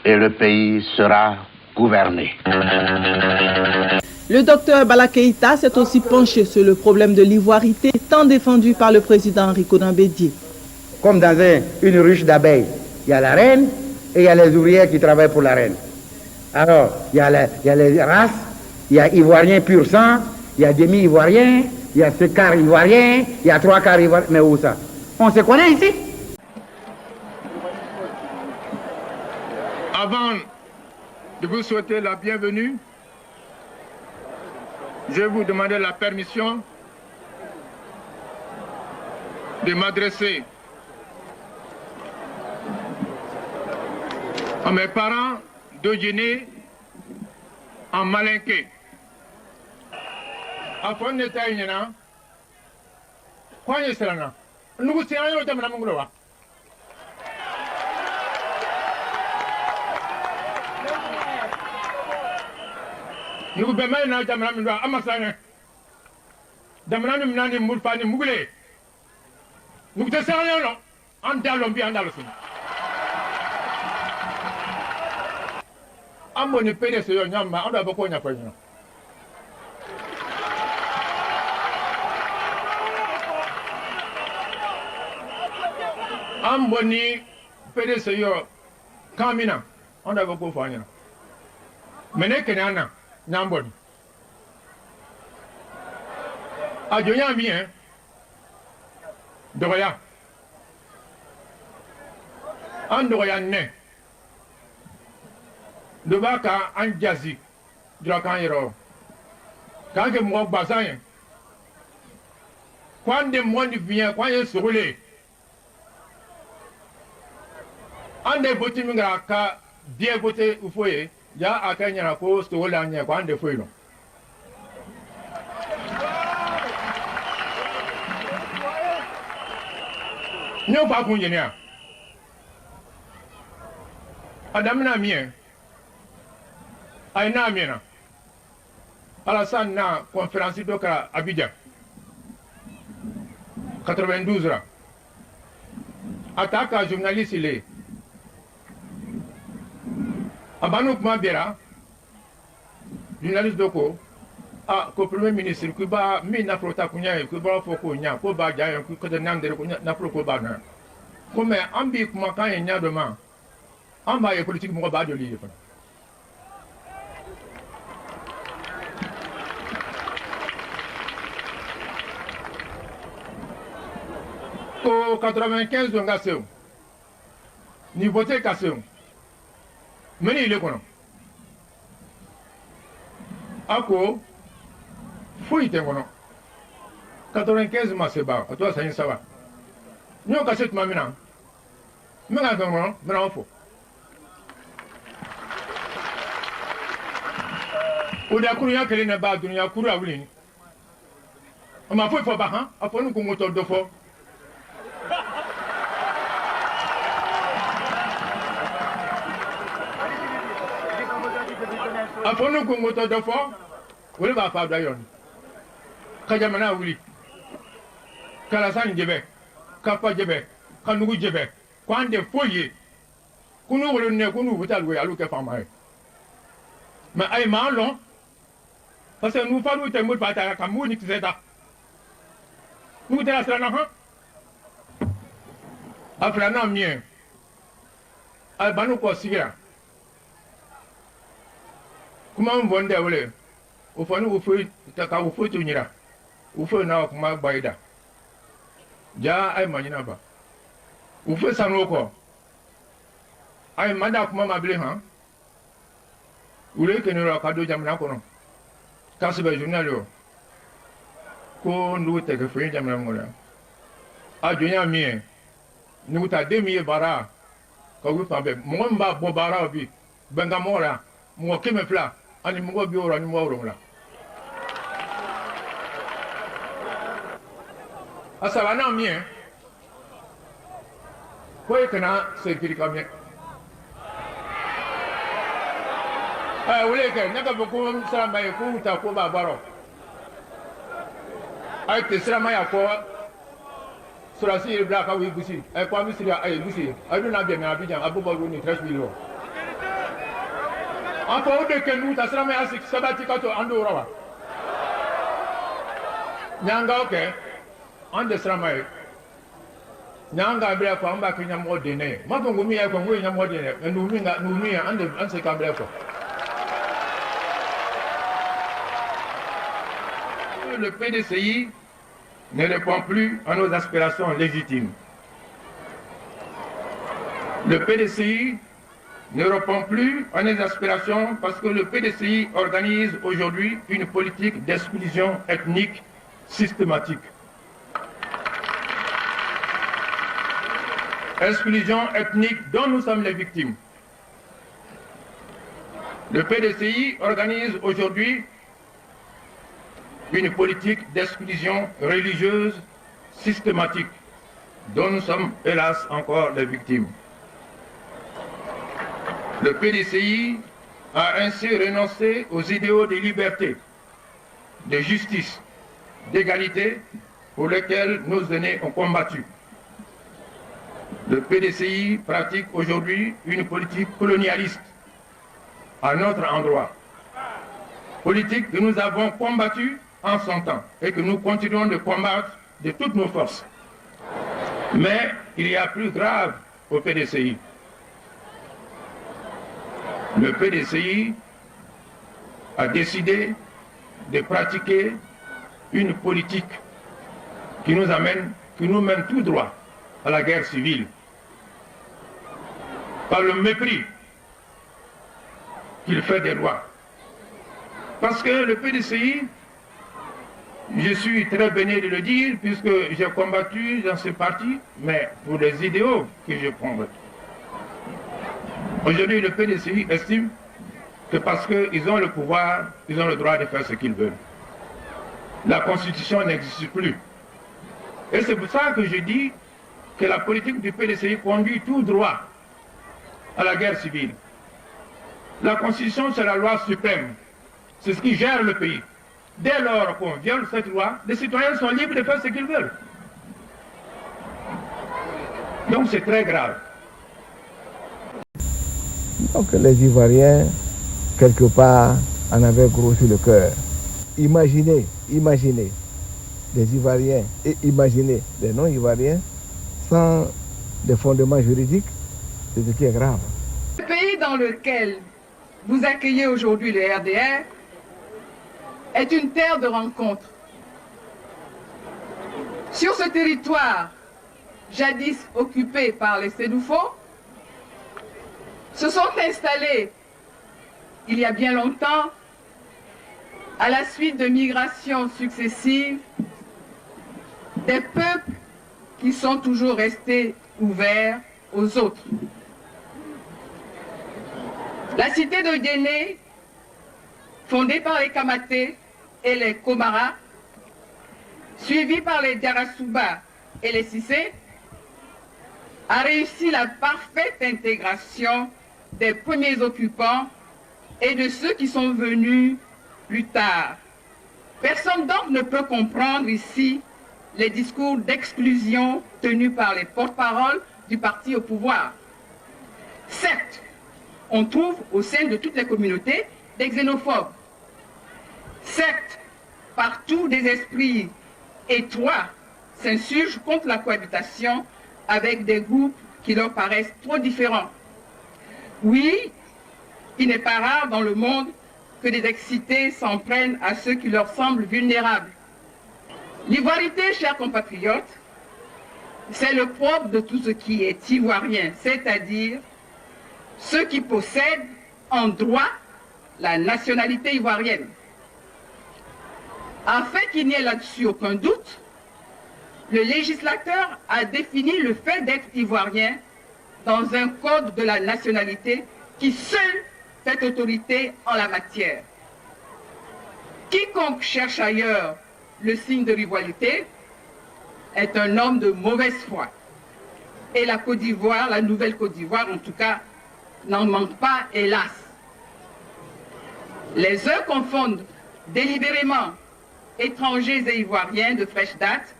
et le pays sera gouverné. Le docteur Bala Keïta s'est aussi penché sur le problème de l'ivoirité tant défendu par le président Henri Konan Bédié. Comme dans une ruche d'abeilles, il y a la reine et il y a les ouvrières qui travaillent pour la reine. Alors, il y a les races, il y a ivoiriens pur sang, il y a demi-ivoiriens, il y a ce quart ivoirien, il y a 3 quarts ivoiriens. Mais où ça? On se connaît ici? Avant de vous souhaiter la bienvenue, je vais vous demander la permission de m'adresser à mes parents de Guinée en malinqué. Afin de taïna, quoi est ce là? Nous sommes en train de nous. Nous be mai na jamana min do amasane damana min nani mulfani mugule nous te sanya no andalo bi andalo sun ambo ni pede so yo nyama ando abako nya kwenyo ambo ni pede so yo kamina ando abako fanya mene kenana Nambon. Adjoignant bien. Doria. Andoria ne. De Baka en Jazi. Dracanero. Quand que moi basayen. Quand des mois vient, quand il se roule. Ande voté mingra ka bien voté ou foyer. Ya akanya na ko sto wala nya ko ande foilo nyo pa kunye ne adam na mien ay na miena alasan na conférence doka Abidjan 92 ra attaque journaliste il Abano kuma biera journaliste doko ko premier ministre ku ba mi na prota kunya ku ba fo ko nya ko ba ja ku ko na ndere ko na pro ko ba na ko me ambi kuma kan nya do ma amba ye politique mo ba do li fa ko 95 nga seu ni voter ka seu Meni il est quoi? Ako, fouille t'es quoi? 95 mois c'est bas, toi ça y est ça va. Nous on casse tout ma mina. Mais quand on mais on faut. Au d'accord il y a quelqu'un n'est pas dunia couru à voler. On m'a fait pas hein? Après nous qu'on moteur de fort. Afono ko moto do fo wole ba fa dayon ka jamana wuli kala san jebe ka pa jebe ka nugu jebe ko ande foye kunu wole ne kunu butal we alu ke fama mais ay ma long parce que nous fa nous te mo pa ta ka mo ni tseta nous te la sala na ha afra na mien ay banu ko sigira kuma mvonde wole ufani ufu taka ufu tunyira ufu na kuma baida ja ay manyina ba ufu sanoko ay manda kuma mabile ha ule kenero kado jamna kono kasibe journal yo ko ndu teke fe jamna ngola a jonya mie ni uta demi bara ko wi fa be mo mba bo bara bi benga mora mo keme fla ani mo bi oro ani mo oro la asaba na mie ko e kana se kiri kamye wule ke nyaka bu ko sara mai ko uta ko ba baro ay te sara mai ko sura si bla ka wi gusi ay ko mi sira ay gusi ay do na bi na Abidjan abubo ro ni 13 millions En fait, de que nous, ça mais assez sabati kato andora. Nyanga ok. On de sramay. Nyanga bla ko amba kinya modene. Ma bongo mi ya ko ngwe nya modene. Nous mi ande anse kambla ko. Le PDCI ne répond plus à nos aspirations légitimes. Le PDCI ne répond plus à nos aspirations parce que le PDCI organise aujourd'hui une politique d'exclusion ethnique systématique. Exclusion ethnique dont nous sommes les victimes. Le PDCI organise aujourd'hui une politique d'exclusion religieuse systématique dont nous sommes hélas encore les victimes. Le PDCI a ainsi renoncé aux idéaux de liberté, de justice, d'égalité pour lesquels nos aînés ont combattu. Le PDCI pratique aujourd'hui une politique colonialiste à notre endroit. Politique que nous avons combattue en son temps et que nous continuons de combattre de toutes nos forces. Mais il y a plus grave au PDCI. Le PDCI a décidé de pratiquer une politique qui nous mène tout droit à la guerre civile. Par le mépris qu'il fait des lois. Parce que le PDCI, je suis très béni de le dire, puisque j'ai combattu dans ce parti, mais pour les idéaux que je combatte. Aujourd'hui, le PDCI estime que parce qu'ils ont le pouvoir, ils ont le droit de faire ce qu'ils veulent. La Constitution n'existe plus. Et c'est pour ça que je dis que la politique du PDCI conduit tout droit à la guerre civile. La Constitution, c'est la loi suprême. C'est ce qui gère le pays. Dès lors qu'on viole cette loi, les citoyens sont libres de faire ce qu'ils veulent. Donc c'est très grave. Donc les Ivoiriens, quelque part, en avaient gros sur le cœur. Imaginez les Ivoiriens et imaginez les non-Ivoiriens sans des fondements juridiques, c'est ce qui est grave. Le pays dans lequel vous accueillez aujourd'hui le RDR est une terre de rencontre. Sur ce territoire, jadis occupé par les Sénoufos, se sont installés, il y a bien longtemps, à la suite de migrations successives, des peuples qui sont toujours restés ouverts aux autres. La cité de Guéné, fondée par les Kamaté et les Komara, suivie par les Diarasuba et les Sissé, a réussi la parfaite intégration des premiers occupants et de ceux qui sont venus plus tard. Personne donc ne peut comprendre ici les discours d'exclusion tenus par les porte-paroles du parti au pouvoir. Certes, on trouve au sein de toutes les communautés des xénophobes. Certes, partout des esprits étroits s'insurgent contre la cohabitation avec des groupes qui leur paraissent trop différents. Oui, il n'est pas rare dans le monde que des excités s'en prennent à ceux qui leur semblent vulnérables. L'ivoirité, chers compatriotes, c'est le propre de tout ce qui est ivoirien, c'est-à-dire ceux qui possèdent en droit la nationalité ivoirienne. Afin qu'il n'y ait là-dessus aucun doute, le législateur a défini le fait d'être ivoirien dans un code de la nationalité qui seul fait autorité en la matière. Quiconque cherche ailleurs le signe de rivalité est un homme de mauvaise foi. Et la Côte d'Ivoire, la nouvelle Côte d'Ivoire en tout cas, n'en manque pas, hélas. Les uns confondent délibérément étrangers et ivoiriens de fraîche date,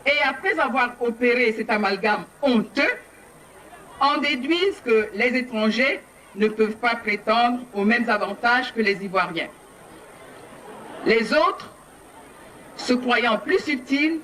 et après avoir opéré cet amalgame honteux, en déduisent que les étrangers ne peuvent pas prétendre aux mêmes avantages que les Ivoiriens. Les autres, se croyant plus subtils,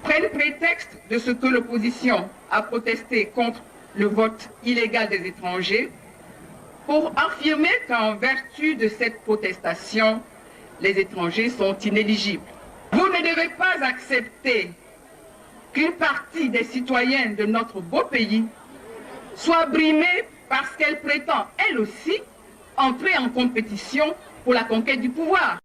prennent prétexte de ce que l'opposition a protesté contre le vote illégal des étrangers pour affirmer qu'en vertu de cette protestation, les étrangers sont inéligibles. Vous ne devez pas accepter qu'une partie des citoyens de notre beau pays soit brimée parce qu'elle prétend, elle aussi, entrer en compétition pour la conquête du pouvoir.